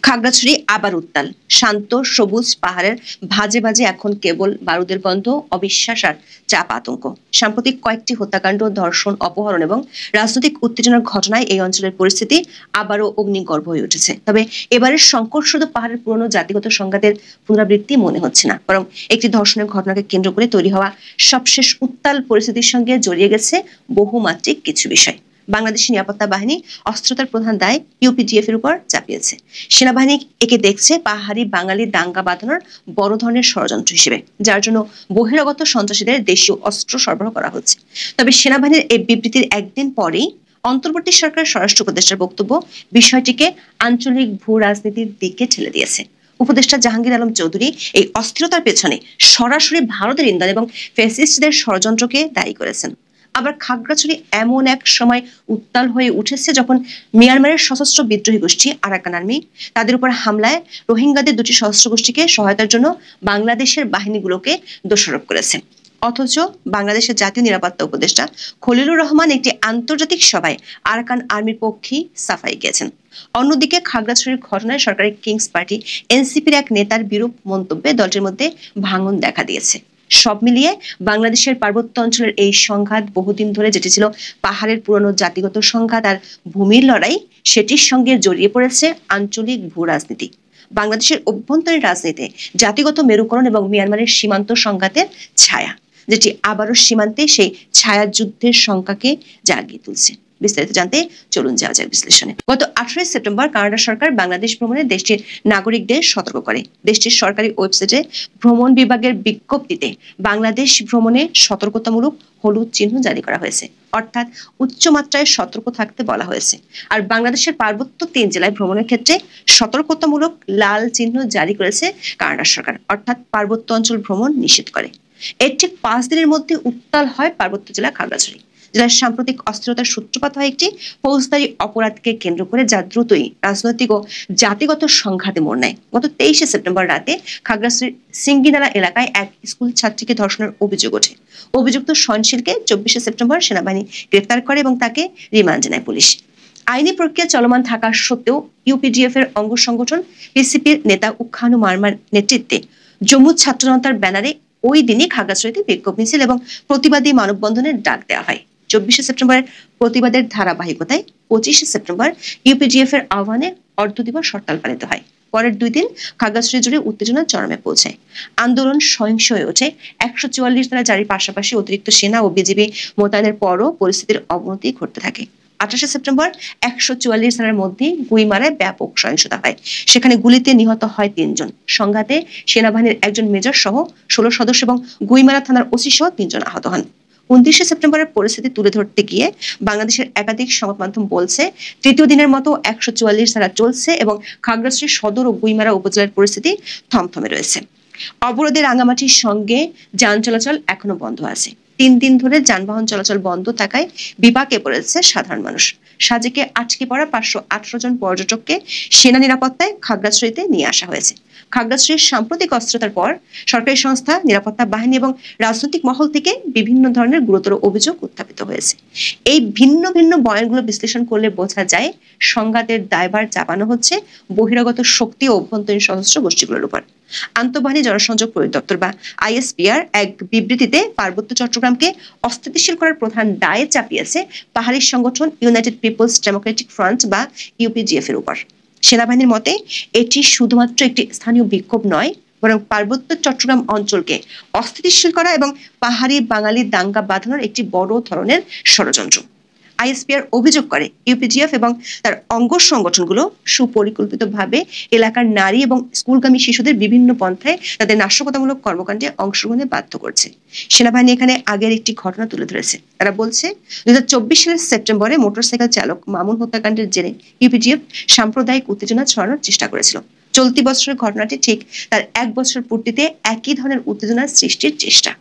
খাগড়াছড়ি আবার উত্তাল। শান্ত সবুজ পাহাড়ের ভাজে ভাজে এখন কেবল বারুদের গন্ধ, অবিশ্বাস আর চাপ আতঙ্ক। সাম্প্রতিক কয়েকটি হত্যাকাণ্ড, ধর্ষণ, অপহরণ এবং রাজনৈতিক উত্তেজনার ঘটনায় এই অঞ্চলের পরিস্থিতি আবারও অগ্নিগর্ভ হয়ে উঠেছে। তবে এবারের সংকট শুধু পাহাড়ের পুরনো জাতিগত সংঘাতের পুনরাবৃত্তি মনে হচ্ছে না, বরং একটি ধর্ষণের ঘটনাকে কেন্দ্র করে তৈরি হওয়া সবশেষ উত্তাল পরিস্থিতির সঙ্গে জড়িয়ে গেছে বহুমাত্রিক কিছু বিষয়। বাংলাদেশের নিরাপত্তা বাহিনী অস্ত্রতার প্রধান দায় ইউপিডিএফ এর উপর চাপিয়েছে। সেনাবাহিনী একে দেখছে পাহাড়ি বাঙালি দাঙ্গা বাঁধানোর বড় ধরনের ষড়যন্ত্র হিসেবে, যার জন্য বহিরাগত সন্ত্রাসীদের দেশীয় অস্ত্র সরবরাহ করা হচ্ছে। তবে সেনাবাহিনীর এই বিবৃতির একদিন পরেই অন্তর্বর্তী সরকারের স্বরাষ্ট্র উপদেষ্টার বক্তব্য বিষয়টিকে আঞ্চলিক ভূ রাজনীতির দিকে ঠেলে দিয়েছে। উপদেষ্টা জাহাঙ্গীর আলম চৌধুরী এই অস্থিরতার পেছনে সরাসরি ভারতের ইন্ধন এবং ফ্যাসিস্টদের ষড়যন্ত্রকে দায়ী করেছেন। আবার খাগড়াছড়ি এমন এক সময় উত্তাল হয়ে উঠেছে যখন মিয়ানমারের সশস্ত্র বিদ্রোহী গোষ্ঠী আরাকান আর্মি তাদের উপর হামলায় রোহিঙ্গাদের দুটি সশস্ত্র গোষ্ঠীকে সহায়তার জন্য বাংলাদেশের বাহিনীগুলোকে দোষারোপ করেছে। অথচ বাংলাদেশের জাতীয় নিরাপত্তা উপদেষ্টা খলিলুর রহমান একটি আন্তর্জাতিক সভায় আরাকান আর্মির পক্ষে সাফাই গেছেন। অন্যদিকে খাগড়াছড়ির ঘটনায় সরকারের কিংস পার্টি এনসিপির এক নেতার বিরূপ মন্তব্যে দলটির মধ্যে ভাঙন দেখা দিয়েছে। সব মিলিয়ে বাংলাদেশের পার্বত্য অঞ্চলের এই সংঘাত বহুদিন ধরে যেটি ছিল পাহাড়ের পুরনো জাতিগত সংঘাত আর ভূমির লড়াই, সেটির সঙ্গে জড়িয়ে পড়েছে আঞ্চলিক ভূ রাজনীতি। বাংলাদেশের অভ্যন্তরীণ রাজনীতিতে জাতিগত মেরুকরণ এবং মিয়ানমারের সীমান্ত সংঘাতের ছায়া, যেটি আবারও সীমান্তে সেই ছায়া যুদ্ধের শঙ্কাকে জাগিয়ে তুলছে। বিস্তারিত জানতে চলুন যাওয়া যাক বিশ্লেষণে। গত 18 সেপ্টেম্বর কানাডা সরকার বাংলাদেশ ভ্রমণে দেশটির নাগরিকদের সতর্ক করে। দেশটির সরকারি ওয়েবসাইটে ভ্রমণ বিভাগের বিজ্ঞপ্তিতে বাংলাদেশ ভ্রমণে সতর্কতামূলক হলুদ চিহ্ন জারি করা হয়েছে, অর্থাৎ উচ্চমাত্রায় সতর্ক থাকতে বলা হয়েছে। আর বাংলাদেশের পার্বত্য 3 জেলায় ভ্রমণের ক্ষেত্রে সতর্কতামূলক লাল চিহ্ন জারি করেছে কানাডা সরকার, অর্থাৎ পার্বত্য অঞ্চল ভ্রমণ নিষেধ করে। এর ঠিক 5 দিনের মধ্যে উত্তাল হয় পার্বত্য জেলা খাগড়াছড়ি। জেলার সাম্প্রতিক অস্থিরতার সূত্রপাত হয় একটি ফৌজদারি অপরাধকে কেন্দ্র করে, যা দ্রুতই রাজনৈতিক ও জাতিগত সংঘাতে মোড় নেয়। গত 23 সেপ্টেম্বর রাতে খাগড়াছড়ির সিঙ্গিনালা এলাকায় এক স্কুল ছাত্রীকে ধর্ষণের অভিযোগ ওঠে। অভিযুক্ত সহনশীলকে 24 সেপ্টেম্বর সেনাবাহিনী গ্রেফতার করে এবং তাকে রিমান্ডে নেয় পুলিশ। আইনি প্রক্রিয়া চলমান থাকা সত্ত্বেও ইউপিডিএফ এর অঙ্গ সংগঠন পিসিপির নেতা উখানু মারমার নেতৃত্বে জম্মু ছাত্র জনতার ব্যানারে ওই দিনই খাগড়াছড়িতে বিক্ষোভ মিছিল এবং প্রতিবাদী মানববন্ধনের ডাক দেওয়া হয়। 24 সেপ্টেম্বরের প্রতিবাদের ধারাবাহিকতায় 25 সেপ্টেম্বর ইউপিডিএফ এর আহ্বানে অর্ধদিবস হরতাল পালিত হয়। পরের 2 দিন খাগড়াছড়ি জুড়ে উত্তেজনা চরমে পৌঁছায়। আন্দোলন সহিংস হয়ে ওঠে। 144 ধারা জারির পাশাপাশি অতিরিক্ত সেনা ও বিজিবি মোতায়েনের পরও পরিস্থিতির অবনতি ঘটতে থাকে। 28 সেপ্টেম্বর 144 ধারার মধ্যে গুইমারায় ব্যাপক সহিংসতা হয়। সেখানে গুলিতে নিহত হয় 3 জন। সংঘাতে সেনাবাহিনীর একজন মেজর সহ 16 সদস্য এবং গুইমারা থানার ওসি সহ 3 জন আহত হন। 29 সেপ্টেম্বরের পরিস্থিতি তুলে ধরতে গিয়ে বাংলাদেশের একাধিক সংবাদ মাধ্যম বলছে, তৃতীয় দিনের মতো 144 ধারা চলছে এবং খাগড়াছড়ি সদর ও গুইমারা উপজেলার পরিস্থিতি থমথমে রয়েছে। অবরোধে রাঙামাটির সঙ্গে যান চলাচল এখনো বন্ধ আছে। 3 দিন ধরে যানবাহন চলাচল বন্ধ থাকায় বিপাকে পড়েছে সাধারণ মানুষ। সাজেকে আটকে পড়া 518 জন পর্যটককে সেনা নিরাপত্তায় খাগড়াছড়িতে নিয়ে আসা হয়েছে। খাগড়াছড়ির সাম্প্রতিক অস্থিরতার পর সরকারি সংস্থা, নিরাপত্তা বাহিনী এবং রাজনৈতিক মহল থেকে বিভিন্ন ধরনের গুরুতর অভিযোগ উত্থাপিত হয়েছে। এই ভিন্ন ভিন্ন বয়ানগুলো বিশ্লেষণ করলে বোঝা যায় সংঘাতের দায়ভার চাপানো হচ্ছে বহিরাগত শক্তি ও অভ্যন্তরীণ সশস্ত্র গোষ্ঠীগুলোর উপর। আন্তঃবাহিনী জনসংযোগ পরিদপ্তর বা আইএসপিআর এক বিবৃতিতে পার্বত্য চট্টগ্রামকে অস্থিতিশীল করার প্রধান দায় চাপিয়েছে পাহাড়ি সংগঠন ইউনাইটেড পিপলস ডেমোক্রেটিক ফ্রন্ট বা ইউপিডিএফ এর উপর। সেনাবাহিনীর মতে এটি শুধুমাত্র একটি স্থানীয় বিক্ষোভ নয়, বরং পার্বত্য চট্টগ্রাম অঞ্চলকে অস্থিতিশীল করা এবং পাহাড়ি বাঙালি দাঙ্গা বাঁধানোর একটি বড় ধরনের ষড়যন্ত্র। আইএসপিআর অভিযোগ করে ইউপিডিএফ এবং তার অঙ্গ সংগঠনগুলো সুপরিকল্পিতভাবে এলাকার নারী এবং স্কুলগামী শিশুদের বিভিন্ন পন্থায় তাদের নাশকতামূলক কর্মকাণ্ডে অংশগ্রহণে বাধ্য করছে। সেনাবাহিনী এখানে আগের একটি ঘটনা তুলে ধরেছে। তারা বলছে, 2024 সালের সেপ্টেম্বরে মোটরসাইকেল চালক মামুন হত্যাকাণ্ডের জেরে ইউপিডিএফ সাম্প্রদায়িক উত্তেজনা ছড়ানোর চেষ্টা করেছিল। চলতি বছরের ঘটনাটি ঠিক তার 1 বছর পূর্তিতে একই ধরনের উত্তেজনার সৃষ্টির চেষ্টা।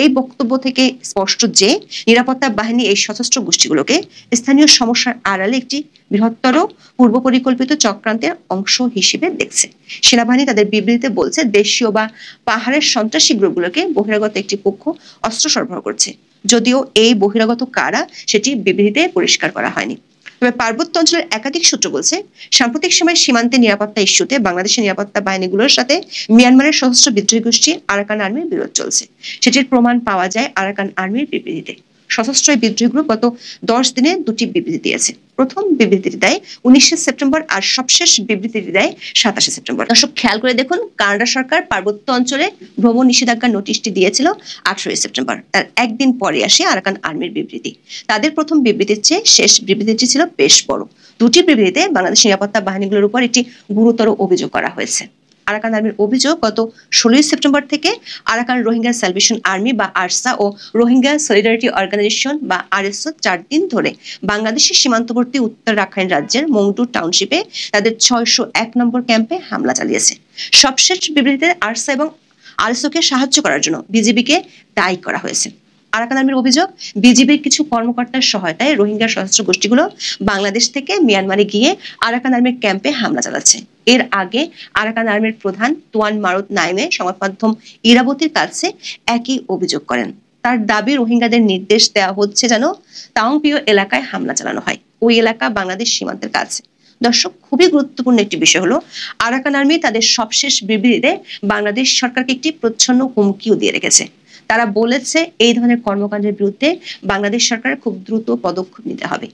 এই বক্তব্য থেকে স্পষ্ট যে নিরাপত্তা বাহিনী এই সশস্ত্র গোষ্ঠীগুলোকে স্থানীয় সমস্যার আড়ালে একটি বৃহত্তর পূর্ব পরিকল্পিত চক্রান্তের অংশ হিসেবে দেখছে। সেনাবাহিনী তাদের বিবৃতিতে বলছে, দেশীয় বা পাহাড়ের সন্ত্রাসী গ্রুপগুলোকে বহিরাগত একটি পক্ষ অস্ত্র সরবরাহ করছে, যদিও এই বহিরাগত কারা সেটি বিবৃতিতে পরিষ্কার করা হয়নি। তবে পার্বত্য অঞ্চলের একাধিক সূত্র বলছে সাম্প্রতিক সময়ে সীমান্তে নিরাপত্তা ইস্যুতে বাংলাদেশের নিরাপত্তা বাহিনীগুলোর সাথে মিয়ানমারের সশস্ত্র বিদ্রোহী গোষ্ঠী আরাকান আর্মির বিরোধ চলছে। সেটির প্রমাণ পাওয়া যায় আরাকান আর্মির বিবৃতিতে। সশস্ত্র বিদ্রোহী গ্রুপ গত 10 দিনে দুটি বিবৃতি দিয়েছে। প্রথম বিবৃতিটি দেয় 19 সেপ্টেম্বর আর সবশেষ বিবৃতিটি দেয় 27 সেপ্টেম্বর। দর্শক খেয়াল করে দেখুন, কানাডা সরকার পার্বত্য অঞ্চলে ভ্রমণ নিষেধাজ্ঞার নোটিশটি দিয়েছিল 18 সেপ্টেম্বর। তার একদিন পরে আসে আরাকান আর্মির বিবৃতি। তাদের প্রথম বিবৃতির চেয়ে শেষ বিবৃতিটি ছিল বেশ বড়। দুটি বিবৃতিতে বাংলাদেশ নিরাপত্তা বাহিনীগুলোর উপর একটি গুরুতর অভিযোগ করা হয়েছে। আরাকান আর্মির অভিযোগ, গত 16 সেপ্টেম্বর থেকে আরাকান রোহিঙ্গা স্যালভেশন আর্মি বা আরসা ও রোহিঙ্গা সলিডারিটি অর্গানাইজেশন বা আরএসও 4 দিন ধরে বাংলাদেশের সীমান্তবর্তী উত্তর রাখাইন রাজ্যের মংডু টাউনশিপে তাদের 601 নম্বর ক্যাম্পে হামলা চালিয়েছে। সবশেষ বিবৃতিতে আরসা এবং আরএসওকে সাহায্য করার জন্য বিজিবিকে দায়ী করা হয়েছে। আরাকান আর্মির অভিযোগ, বিজিবির কিছু কর্মকর্তার সহায়তায় রোহিঙ্গা সশস্ত্র গোষ্ঠীগুলো বাংলাদেশ থেকে মিয়ানমারে গিয়ে আরাকান আর্মির ক্যাম্পে হামলা চালাচ্ছে। এর আগে আরাকান আর্মির প্রধান তুয়ান মারুত নাইমে সংবাদ মাধ্যম ইরাবতীর কাছে একই অভিযোগ করেন। তার দাবি, রোহিঙ্গাদের নির্দেশ দেওয়া হচ্ছে যেন তাওংপিও এলাকায় হামলা চালানো হয়। ওই এলাকা বাংলাদেশ সীমান্তের কাছে। দর্শক, খুবই গুরুত্বপূর্ণ একটি বিষয় হলো আরাকান আর্মি তাদের সবশেষ বিবৃতিতে বাংলাদেশ সরকারকে একটি প্রচ্ছন্ন হুমকিও দিয়ে রেখেছে। তারা বলেছে এই ধরনের কর্মকাণ্ডের বিরুদ্ধে বাংলাদেশ সরকারের খুব দ্রুত পদক্ষেপ নিতে হবে।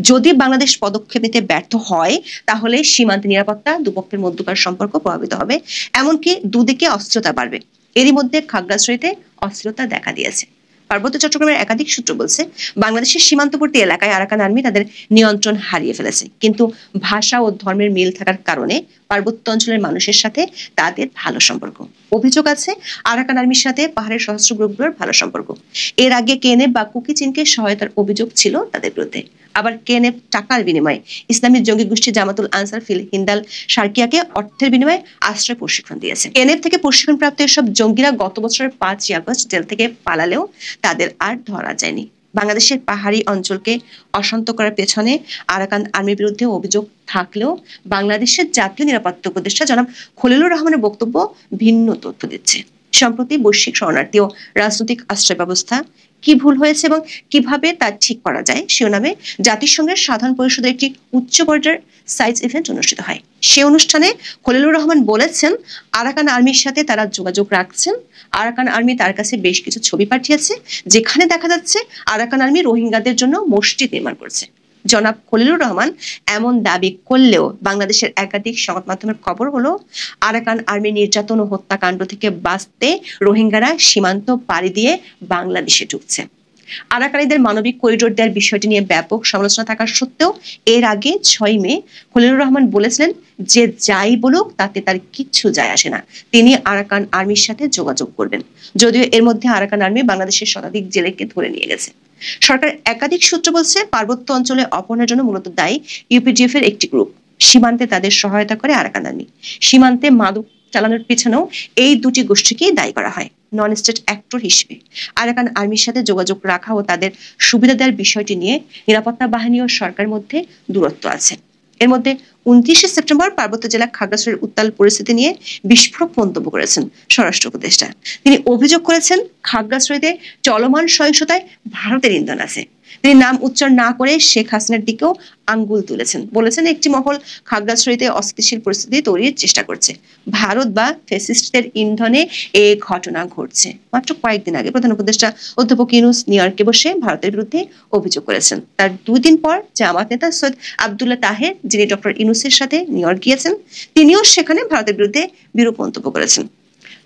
যদি বাংলাদেশ পদক্ষেপ নিতে ব্যর্থ হয় তাহলে সীমান্তে নিরাপত্তা, দুপক্ষের মধ্যকার সম্পর্ক প্রভাবিত হবে, এমনকি দুদিকে অস্থিরতা বাড়বে। এরই মধ্যে খাগড়াছড়িতে অস্থিরতা দেখা দিয়েছে। পার্বত্য চট্টগ্রামের একাধিক সূত্র বলছে বাংলাদেশের সীমান্তবর্তী এলাকায় আরাকান আর্মি তাদের নিয়ন্ত্রণ হারিয়ে ফেলেছে, কিন্তু ভাষা ও ধর্মের মিল থাকার কারণে পার্বত্য অঞ্চলের মানুষের সাথে তাদের ভালো সম্পর্ক। অভিযোগ আছে আরাকান আর্মির সাথে পাহাড়ের সশস্ত্র গ্রুপগুলোর ভালো সম্পর্ক। এর আগে কেএনএফ বা কুকি চীনকে সহায়তার অভিযোগ ছিল তাদের বিরুদ্ধে। আবার কেএনএফ টাকার বিনিময়ে ইসলামী জঙ্গি গোষ্ঠী জামাতুল আনসার ফিল হিন্দাল সার্কিয়াকে অর্থের বিনিময়ে আশ্রয় প্রশিক্ষণ দিয়েছে। কেএনএফ থেকে প্রশিক্ষণপ্রাপ্ত এসব জঙ্গিরা গত বছরের 5 আগস্ট জেল থেকে পালালেও তাদের আর ধরা যায়নি। বাংলাদেশের পাহাড়ি অঞ্চলকে অশান্ত করার পেছনে আরাকান আর্মির বিরুদ্ধে অভিযোগ থাকলেও বাংলাদেশের জাতীয় নিরাপত্তা উপদেষ্টা জনাব খলিলুর রহমানের বক্তব্য ভিন্ন তথ্য দিচ্ছে। সম্প্রতি বৈশ্বিক শরণার্থী ও রাজনৈতিক আশ্রয় ব্যবস্থা কি ভুল হয়েছে এবং কিভাবে তা ঠিক করা যায় শিরোনামে জাতিসংঘের সাধারণ পরিষদের একটি উচ্চ পর্যায়ের সাইজ ইভেন্ট অনুষ্ঠিত হয়। সে অনুষ্ঠানে খলিলুর রহমান বলেছেন আরাকান আর্মির সাথে তারা যোগাযোগ রাখছেন। আরাকান আর্মি তার কাছে বেশ কিছু ছবি পাঠিয়েছে যেখানে দেখা যাচ্ছে আরাকান আর্মি রোহিঙ্গাদের জন্য মসজিদ নির্মাণ করছে। জনাব খলিলুর রহমান এমন দাবি করলেও বাংলাদেশের একাধিক সংবাদ মাধ্যমের খবর হলো আরাকান আর্মি নির্যাতন ও হত্যাকাণ্ড থেকে বাঁচতে রোহিঙ্গারা সীমান্ত পাড়ি দিয়ে বাংলাদেশে ঢুকছে। আরাকানিদের মানবিক করিডোর দেওয়ার বিষয়টি নিয়ে ব্যাপক সমালোচনা থাকা সত্ত্বেও এর আগে 6 মে খলিলুর রহমান বলেছিলেন যে যাই বলুক তাতে তার কিচ্ছু যায় আসে না, তিনি আরাকান আর্মির সাথে যোগাযোগ করবেন। যদিও এর মধ্যে আরাকান আর্মি বাংলাদেশের শতাধিক জেলেকে ধরে নিয়ে গেছে। সরকার একাধিক সূত্র বলছে পার্বত্য অঞ্চলে অপহরণের জন্য মূলত দায়ী ইউপিডিএফ এর একটি গ্রুপ। সীমান্তে তাদের সহায়তা করে আরাকান আর্মি। সীমান্তে মাদক চালানোর পিছনেও এই দুটি গোষ্ঠীকেই দায়ী করা হয়। নন স্টেট অ্যাক্টর হিসেবে আরাকান আর্মির সাথে যোগাযোগ রাখা ও তাদের সুবিধা দেওয়ার বিষয়টি নিয়ে নিরাপত্তা বাহিনী ও সরকারের মধ্যে দূরত্ব আছে। এর মধ্যে 29 সেপ্টেম্বর পার্বত্য জেলা খাগড়াছড়ির উত্তাল পরিস্থিতি নিয়ে বিস্ফোরক মন্তব্য করেছেন স্বরাষ্ট্র উপদেষ্টা। তিনি অভিযোগ করেছেন খাগড়াছড়িতে চলমান সহিংসতায় ভারতের ইন্ধন আছে। তিনি নাম উচ্চারণ না করে শেখ হাসিনার দিকেও আঙ্গুল তুলেছেন। বলেছেন একটি মহল খাগড়াছড়িতে অস্থিতিশীল পরিস্থিতি তৈরির চেষ্টা করছে। ভারত বা ফ্যাসিস্টদের ইন্ধনে এই ঘটনা ঘটছে। মাত্র কয়েকদিন আগে প্রধান উপদেষ্টা অধ্যাপক ইউনূস নিউ ইয়র্কে বসে ভারতের বিরুদ্ধে অভিযোগ করেছেন। তার 2 দিন পর জামাত নেতা সৈয়দ আব্দুল্লাহ তাহের, যিনি ডক্টর ইউনূসের সাথে নিউ ইয়র্ক গিয়েছেন, তিনিও সেখানে ভারতের বিরুদ্ধে বিরূপ মন্তব্য করেছেন।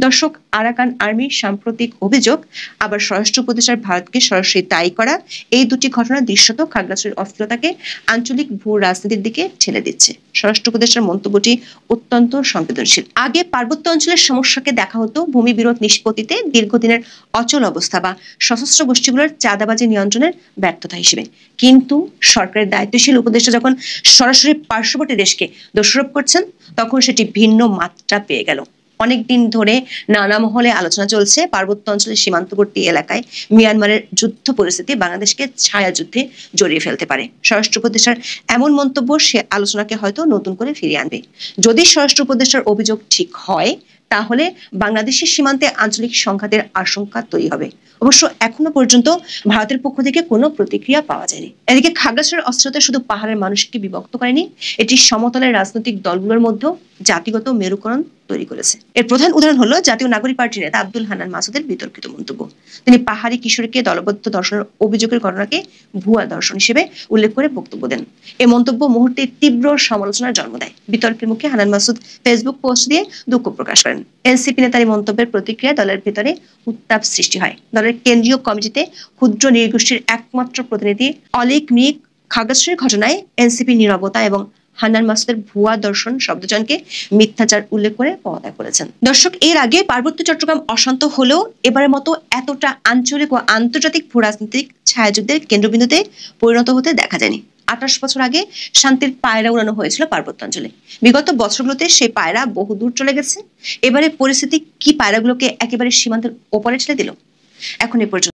দর্শক, আরাকান আর্মির সাম্প্রতিক অভিযোগ আবার স্বরাষ্ট্র উপদেষ্টার ভারতকে সরাসরি দায়ী করা, এই দুটি ঘটনা দৃশ্যত খাগড়াছড়ির অস্থিরতাকে আঞ্চলিক ভূ রাজনীতির দিকে ঠেলে দিচ্ছে। স্বরাষ্ট্র উপদেষ্টার মন্তব্যটি অত্যন্ত সংবেদনশীল। আগে পার্বত্য অঞ্চলের সমস্যাকে দেখা হতো ভূমি বিরোধ নিষ্পত্তিতে দীর্ঘদিনের অচল অবস্থা বা সশস্ত্র গোষ্ঠীগুলোর চাঁদাবাজি নিয়ন্ত্রণের ব্যর্থতা হিসেবে। কিন্তু সরকারের দায়িত্বশীল উপদেষ্টা যখন সরাসরি পার্শ্ববর্তী দেশকে দোষারোপ করছেন তখন সেটি ভিন্ন মাত্রা পেয়ে গেল। অনেকদিন ধরে নানা মহলে আলোচনা চলছে পার্বত্য অঞ্চলের সীমান্তবর্তী এলাকায় মিয়ানমারের যুদ্ধ পরিস্থিতি বাংলাদেশকে ছায়া যুদ্ধে জড়িয়ে ফেলতে পারে। স্বরাষ্ট্র উপদেষ্টার এমন মন্তব্য সে আলোচনাকে হয়তো নতুন করে ফিরিয়ে আনবে। যদি স্বরাষ্ট্র উপদেষ্টার অভিযোগ ঠিক হয় তাহলে বাংলাদেশের সীমান্তে আঞ্চলিক সংঘাতের আশঙ্কা তৈরি হবে। অবশ্য এখনো পর্যন্ত ভারতের পক্ষ থেকে কোনো প্রতিক্রিয়া পাওয়া যায়নি। এদিকে খাগড়াছড়ির অস্থিরতা শুধু পাহাড়ের মানুষকে বিভক্ত করেনি, এটি সমতলের রাজনৈতিক দলগুলোর মধ্যে জাতিগত মেরুকরণ তৈরি করেছে। এর প্রধান উদাহরণ হলো জাতীয় নাগরিক পার্টির নেতা আব্দুল হান্নান মাসুদের বিতর্কিত মন্তব্য। তিনি পাহাড়ি কিশোরীকে দলবদ্ধ ধর্ষণের অভিযোগের ঘটনাকে ভুয়া ধর্ষণ হিসেবে উল্লেখ করে বক্তব্য দেন। এই মন্তব্য মুহূর্তে তীব্র সমালোচনার জন্ম দেয়। বিতর্কের মুখে হান্নান মাসুদ ফেসবুক পোস্ট দিয়ে দুঃখ প্রকাশ করেন। এনসিপি নেতার এই মন্তব্যের প্রতিক্রিয়া দলের ভেতরে উত্তাপ সৃষ্টি হয়। দলের কেন্দ্রীয় কমিটিতে ক্ষুদ্র নৃগোষ্ঠীর একমাত্র প্রতিনিধি অলিক মৃগ খাগড়াছড়ির ঘটনায় এনসিপি নীরবতা এবং হান্নান মাসুদের ভুয়া দর্শন শব্দচয়নকে মিথ্যাচার উল্লেখ করে পদত্যাগ করেছেন। দর্শক, এর আগে পার্বত্য চট্টগ্রাম অশান্ত হলেও এবারের মতো এতটা আঞ্চলিক ও আন্তর্জাতিক ভূরাজনৈতিক ছায়াযুদ্ধের কেন্দ্রবিন্দুতে পরিণত হতে দেখা যায়নি। 28 বছর আগে শান্তির পায়রা উড়ানো হয়েছিল পার্বত্যাঞ্চলে। বিগত বছরগুলোতে সেই পায়রা বহু দূর চলে গেছে। এবারে পরিস্থিতি কি পায়রাগুলোকে একেবারে সীমান্তের ওপারে ছেড়ে দিল? এখন এ পর্যন্ত।